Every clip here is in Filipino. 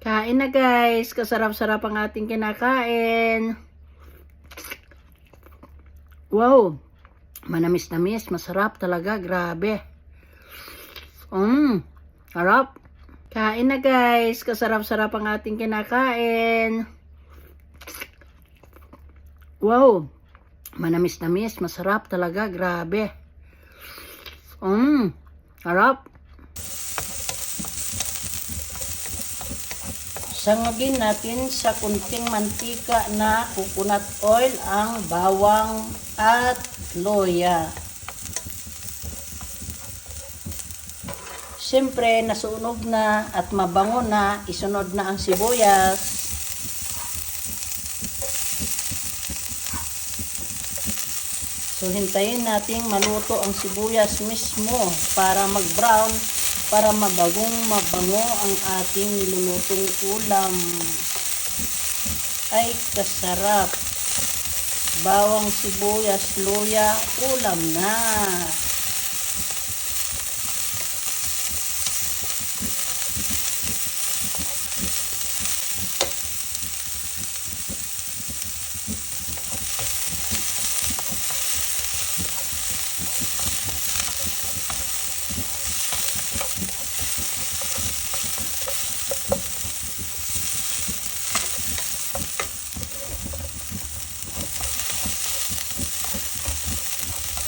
Kain na guys, kasarap-sarap ang ating kinakain. Wow, manamis-namis, masarap talaga, grabe. Harap. Kain na guys, kasarap-sarap ang ating kinakain. Wow, manamis-namis, masarap talaga, grabe. Harap. Sangagin natin sa kunting mantika na coconut oil ang bawang at loya. Siyempre, nasunog na at mabango na, isunod na ang sibuyas. So, hintayin nating maluto ang sibuyas mismo para mag-brown, para mabango ang ating nilulutong ulam. Ay, kasarap. Bawang, sibuyas, luya, ulam na.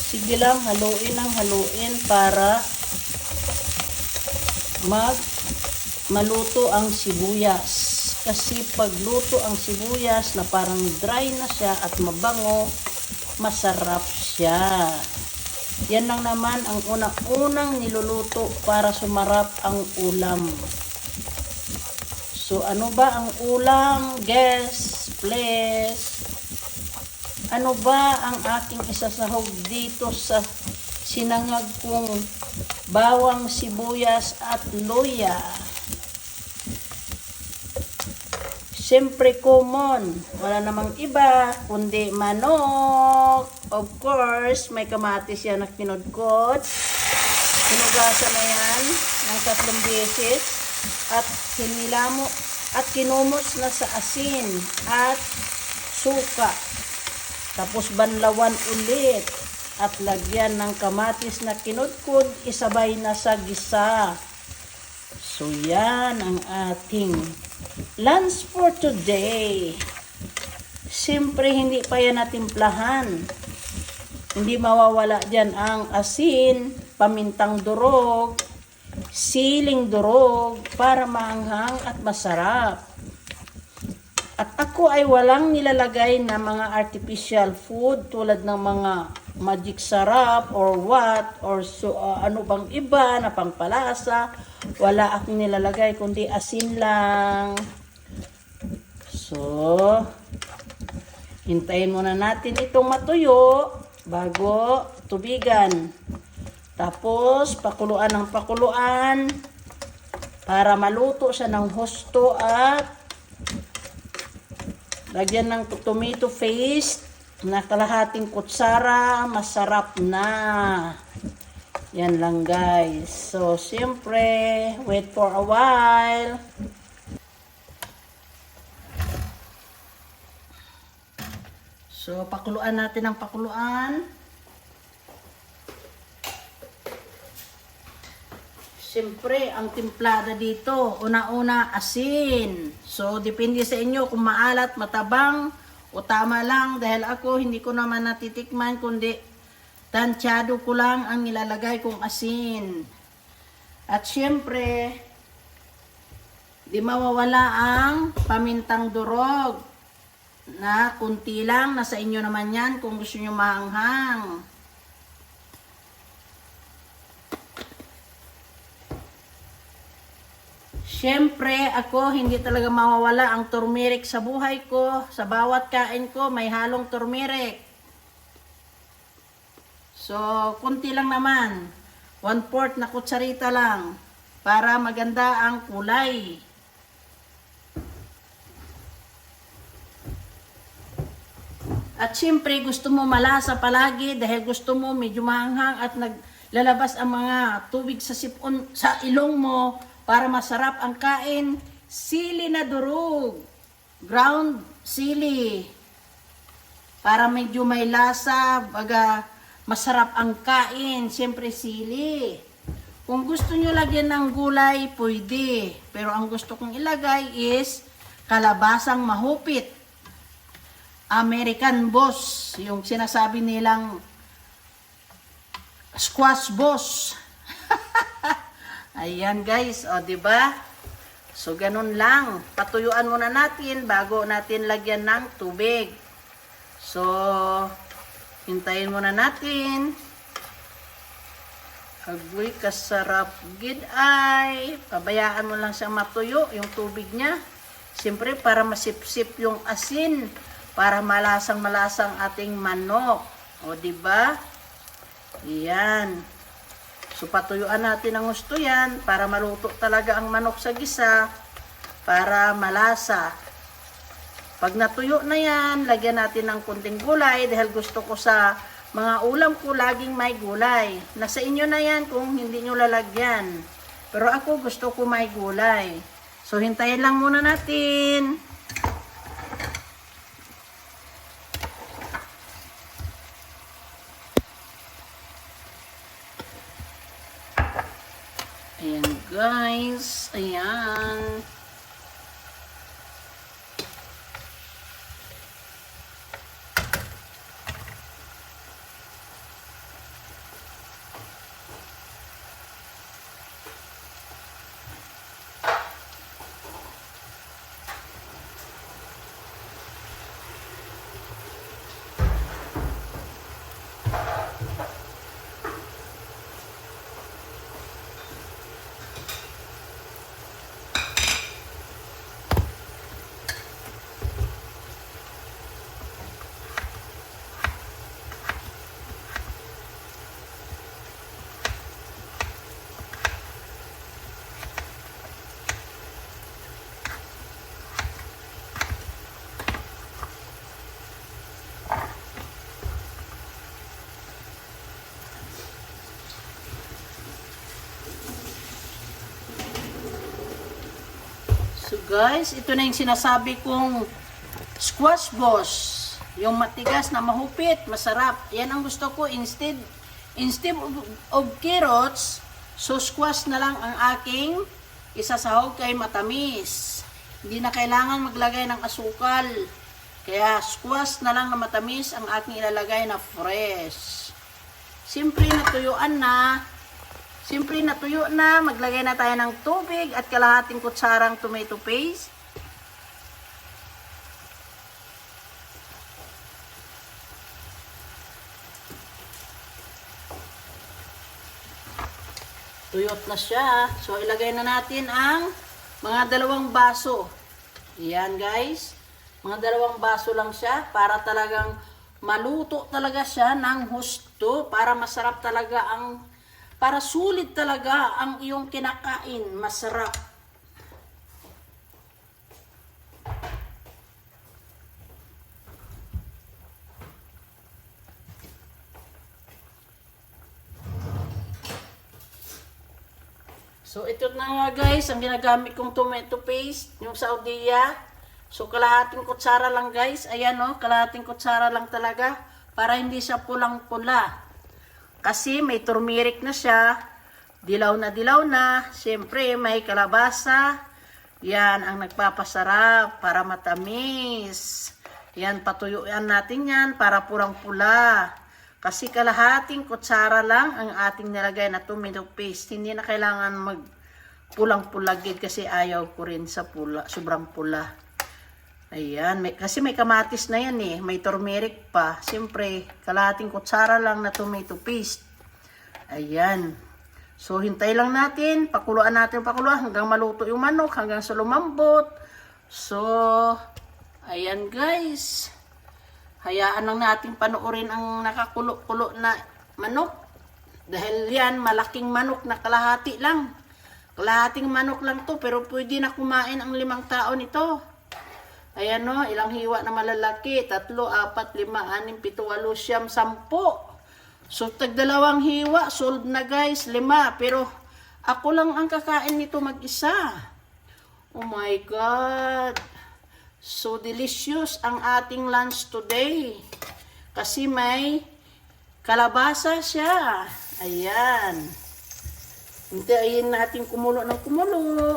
Sige lang, haluin ang haluin para maluto ang sibuyas. Kasi pag luto ang sibuyas na parang dry na siya at mabango, masarap siya. Yan lang naman ang unang niluluto para sumarap ang ulam. So ano ba ang ulam? Guess, please. Ano ba ang aking isasahog dito sa sinangag kong bawang, sibuyas at luya? Siyempre common, wala namang iba kundi manok. Of course, may kamatis yan na kinudkod. Hinugasan na yan ng 3 beses at hinilamo at kinumos na sa asin at suka. Tapos banlawan ulit at lagyan ng kamatis na kinudkod, isabay na sa gisa. So yan ang ating lunch for today. Siyempre hindi pa yan natimplahan. Hindi mawawala dyan ang asin, pamintang durog, siling durog para maanghang at masarap. At ako ay walang nilalagay na mga artificial food tulad ng mga magic sarap or what or ano bang iba na pangpalasa. Wala akong nilalagay kundi asin lang. So, hintayin muna natin itong matuyo bago tubigan. Tapos, pakuluan ng pakuluan para maluto siya ng husto at lagyan ng tomato paste na kalahating kutsara, masarap na. Yan lang guys. So, siyempre, wait for a while. So, pakuluan natin ang pakuluan. Siyempre, ang timplada dito, una-una asin. So, depende sa inyo kung maalat, matabang, o tama lang. Dahil ako, hindi ko naman natitikman, kundi tansyado ko lang ang nilalagay kong asin. At siyempre, di mawawala ang pamintang durog. Na kunti lang, nasa inyo naman yan kung gusto nyo maanghang. Siyempre, ako hindi talaga mawawala ang turmeric sa buhay ko. Sa bawat kain ko, may halong turmeric. So, kunti lang naman. 1/4 na kutsarita lang para maganda ang kulay. At siyempre, gusto mo malasa palagi dahil gusto mo medyo maanghang at lalabas ang mga tubig sa sipon, sa ilong mo para masarap ang kain. sili na durog. Ground sili. Para medyo may lasa, baga masarap ang kain. Siyempre sili. Kung gusto nyo lagyan ng gulay, pwede. Pero ang gusto kong ilagay is kalabasang mahupit. American Boss. Yung sinasabi nilang squash boss. Ayan guys, o diba? So ganun lang. Patuyuan muna natin bago natin lagyan ng tubig. So, hintayin muna natin. Agoy, kasarap gid ay. Pabayaan mo lang siyang matuyo yung tubig niya. Siyempre para masipsip yung asin, para malasang-malasang ating manok. O di ba? Iyan. So patuyuan natin ang gusto yan para maluto talaga ang manok sa gisa, para malasa. Pag natuyo na yan, lagyan natin ng kunting gulay dahil gusto ko sa mga ulam ko laging may gulay. Nasa inyo na yan kung hindi nyo lalagyan. Pero ako gusto ko may gulay. So hintayin lang muna natin. Ayan guys. Ayan. So guys, ito na yung sinasabi kong squash boss. Yung matigas na mahupit, masarap. Yan ang gusto ko. Instead of carrots, so squash na lang ang aking isasahog kay matamis. Hindi na kailangan maglagay ng asukal. Kaya squash na lang na matamis ang aking ilalagay na fresh. Simple na tuyuan na. Siyempre natuyo na, maglagay na tayo ng tubig at kalahating kutsarang tomato paste. Tuyot na siya. So ilagay na natin ang mga 2 baso. Ayan guys. Mga 2 baso lang siya para talagang maluto talaga siya ng husto. Para masarap talaga para sulit talaga ang iyong kinakain. Masarap. So ito na nga guys, ang ginagamit kong tomato paste, yung Saudia. So kalahating kutsara lang guys. Ayan o, kalahating kutsara lang talaga. Para hindi siya pulang-pula. Kasi may turmeric na siya, dilaw na. Siyempre may kalabasa. Yan ang nagpapasarap para matamis. Yan, patuyuan natin yan para pulang-pula. Kasi kalahating kutsara lang ang ating nilagay na tomato paste. Hindi na kailangan magpulang-pulagid kasi ayaw ko rin sa pula, sobrang pula. Ayan, kasi may kamatis na yan eh. May turmeric pa. Siyempre, kalahating kutsara lang na tomato paste. Ayan. So, hintay lang natin. Pakuluan natin hanggang maluto yung manok. Hanggang sa lumambot. So, ayan guys. Hayaan lang natin panoorin ang nakakulo-kulo na manok. Dahil yan, malaking manok na kalahati lang. Kalahating manok lang to. Pero pwede na kumain ang 5 tao nito. Ayan o, ilang hiwa na malalaki. 3, 4, 5, 6, 7, 8, 9, 10. So, tag 2 hiwa. Solved na guys, 5. Pero, ako lang ang kakain nito mag-isa. Oh my God! So delicious ang ating lunch today. Kasi may kalabasa siya. Ayan. Hintayin natin kumulo ng kumulo.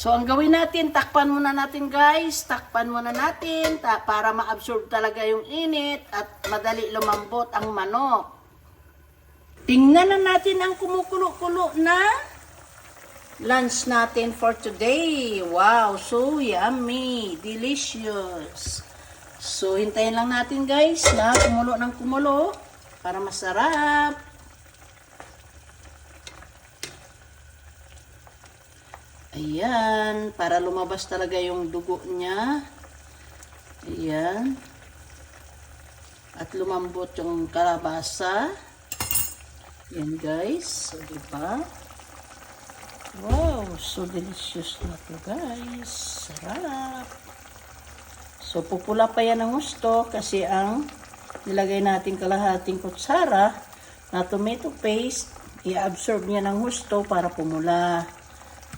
So, ang gawin natin, takpan muna natin guys. Takpan muna natin para ma-absorb talaga yung init at madali lumambot ang manok. Tingnan na natin ang kumukulo-kulo na lunch natin for today. Wow, so yummy. Delicious. So, hintayin lang natin guys na kumulo ng kumulo para masarap. Ayan, para lumabas talaga yung dugo niya. Ayan. At lumambot yung kalabasa. Ayan guys. So, diba? Wow, so delicious na to guys. Sarap. So, pupula pa yan ng gusto kasi ang nilagay natin kalahating kutsara na tomato paste, i-absorb niya ng gusto para pumula.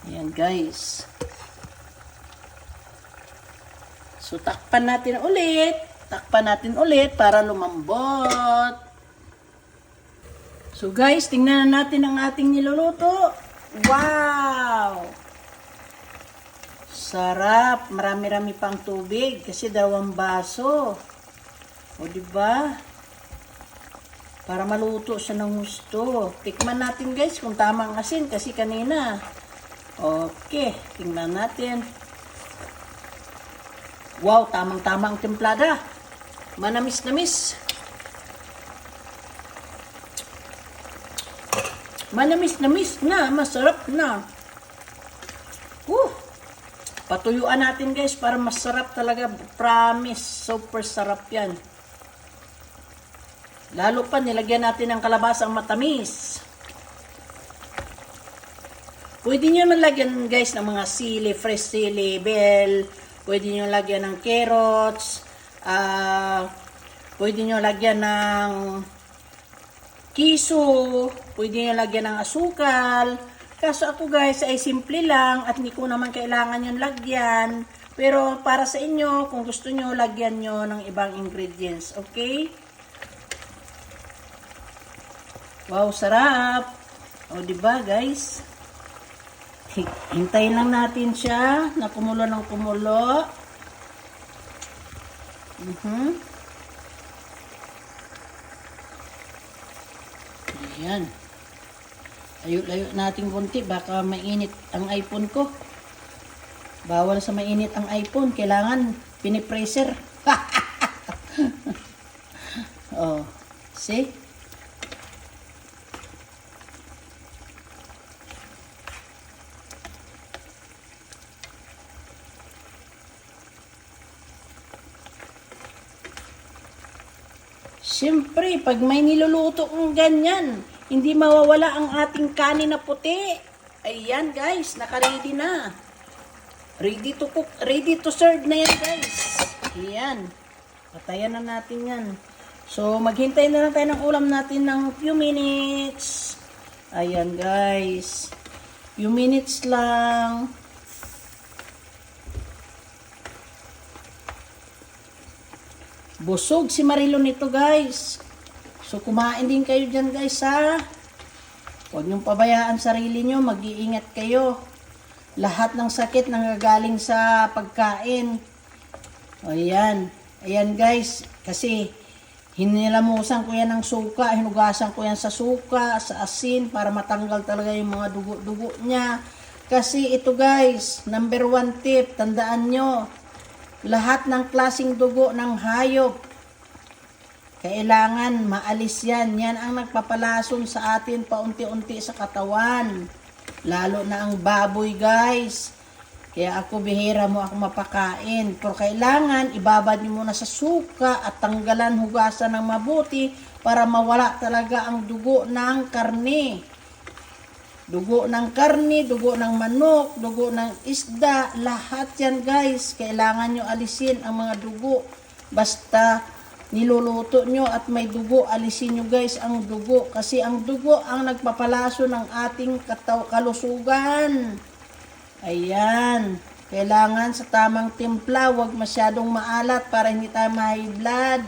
Ayan guys. So takpan natin ulit. Takpan natin ulit para lumambot. So guys, tingnan natin ang ating niluluto. Wow! Sarap. Marami-rami pang tubig kasi 2 baso. O diba? Para maluto siya ng gusto. Tikman natin guys kung tama ang asin kasi kanina. Okay, tingnan natin. Wow, tamang-tama ang templada. Manamis-namis. Manamis-namis na, masarap na. Patuyuan natin guys para masarap talaga. Promise, super sarap yan. Lalo pa nilagyan natin ng kalabasang matamis. Pwede nyo lagyan guys ng mga sili, fresh sili, bell. Pwede nyo lagyan ng carrots. Pwede nyo lagyan ng kiso. Pwede nyo lagyan ng asukal. Kaso ako guys ay simple lang at hindi ko naman kailangan yung lagyan. Pero para sa inyo, kung gusto nyo, lagyan nyo ng ibang ingredients. Okay? Wow, sarap. O, diba guys? Hintayin lang natin siya na kumulo ng kumulo. Ayan. Layo-layo natin konti. Baka mainit ang iPhone ko. Bawal sa mainit ang iPhone. Kailangan pinipreser. Oh, see? Siyempre, pag may niluluto kong ganyan, hindi mawawala ang ating kanin na puti. Ayan guys, naka-ready na. Ready to cook, ready to serve na yan guys. Ayan. Patayan na natin yan. So, maghintay na lang tayo ng ulam natin ng few minutes. Ayan guys. Few minutes lang. Busog si Marilo nito guys. So kumain din kayo dyan guys ha. Huwag niyong pabayaan sarili niyo. Mag-iingat kayo. Lahat ng sakit nanggagaling sa pagkain. O ayan. Ayan guys. Kasi hinilamusan ko yan ng suka. Hinugasan ko yan sa suka, sa asin. Para matanggal talaga yung mga dugo-dugo niya. Kasi ito guys. Number 1 tip. Tandaan nyo. Lahat ng klaseng dugo ng hayop, kailangan maalis yan. Yan ang nagpapalason sa atin paunti-unti sa katawan. Lalo na ang baboy guys. Kaya ako bihira mo ako mapakain. Pero kailangan ibabad niyo muna sa suka at tanggalan, hugasan ng mabuti para mawala talaga ang dugo ng karne. Dugo ng karne, dugo ng manok, dugo ng isda, lahat yan guys. Kailangan nyo alisin ang mga dugo. Basta niluluto nyo at may dugo, alisin nyo guys ang dugo. Kasi ang dugo ang nagpapalaso ng ating kalusugan. Ayan. Kailangan sa tamang timpla, huwag masyadong maalat para hindi tayo ma-high blood.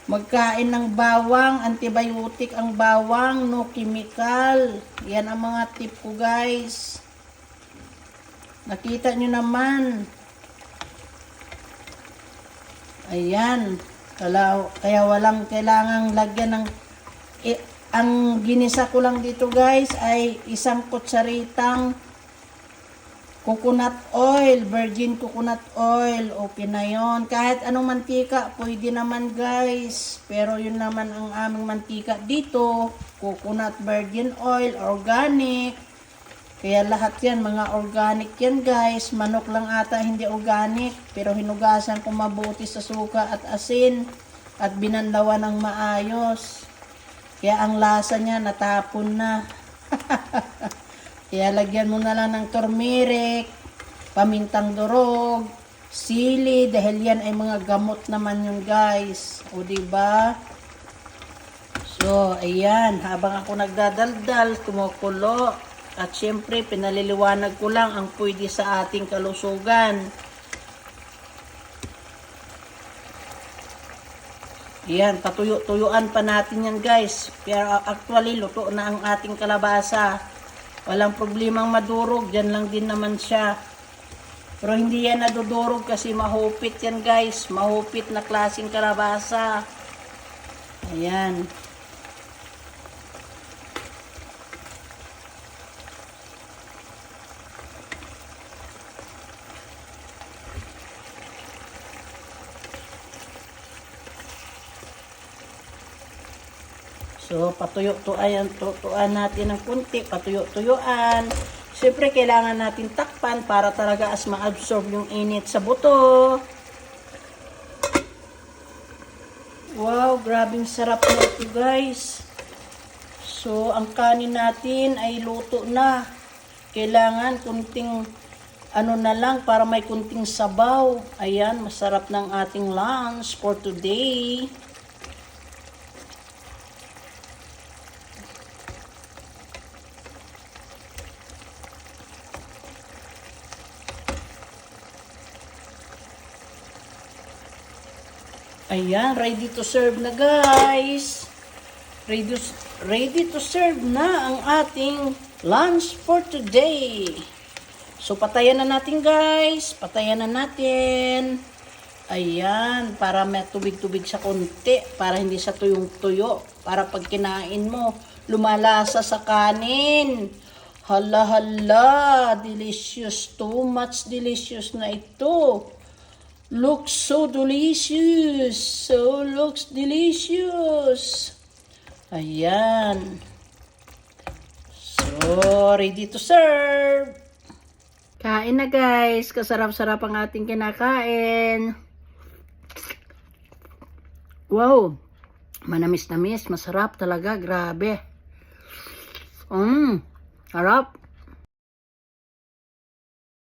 Magkain ng bawang, antibiotic ang bawang, no chemical. Yan ang mga tip ko guys. Nakita nyo naman. Ayan. Kaya walang kailangang lagyan ng... ang ginisa ko lang dito guys ay isang kutsaritang coconut oil, virgin coconut oil, okay na yon. Kahit anong mantika, pwede naman guys. Pero yun naman ang aming mantika dito, coconut virgin oil, organic. Kaya lahat yan, mga organic yan guys. Manok lang ata hindi organic, pero hinugasan ko mabuti sa suka at asin at binanlawan ng maayos. Kaya ang lasa niya natapon na. Kaya lagyan mo na lang ng turmeric, pamintang durog, sili, dahil yan ay mga gamot naman yun guys. O diba? So, ayan, habang ako nagdadaldal, kumukulo. At syempre, pinaliliwanag ko lang ang pwede sa ating kalusugan. Ayan, patuyo-tuyuan pa natin yan guys. Pero actually, luto na ang ating kalabasa. Walang problemang madurog, dyan lang din naman siya. Pero hindi yan nadudurog kasi mahupit yan guys. Mahupit na klaseng kalabasa. Ayan. So, tutuan natin ng kunti, patuyo-tuyuan. Siyempre, kailangan natin takpan para talaga as ma-absorb yung init sa buto. Wow, grabing sarap na ito guys. So, ang kanin natin ay luto na. Kailangan kunting na lang para may kunting sabaw. Ayan, masarap ng ating lunch for today. Ayan, ready to serve na guys. Ready to serve na ang ating lunch for today. So, patayan na natin guys. Patayan na natin. Ayan, para may tubig-tubig sa konti. Para hindi sa tuyong-tuyo. Para pag kinain mo, lumalasa sa kanin. Hala, hala. Delicious. Too much delicious na ito. Looks so delicious. So looks delicious. Ayan. So, ready to serve. Kain na guys. Kasarap-sarap ang ating kinakain. Wow. Manamis-namis. Masarap talaga. Grabe. Harap.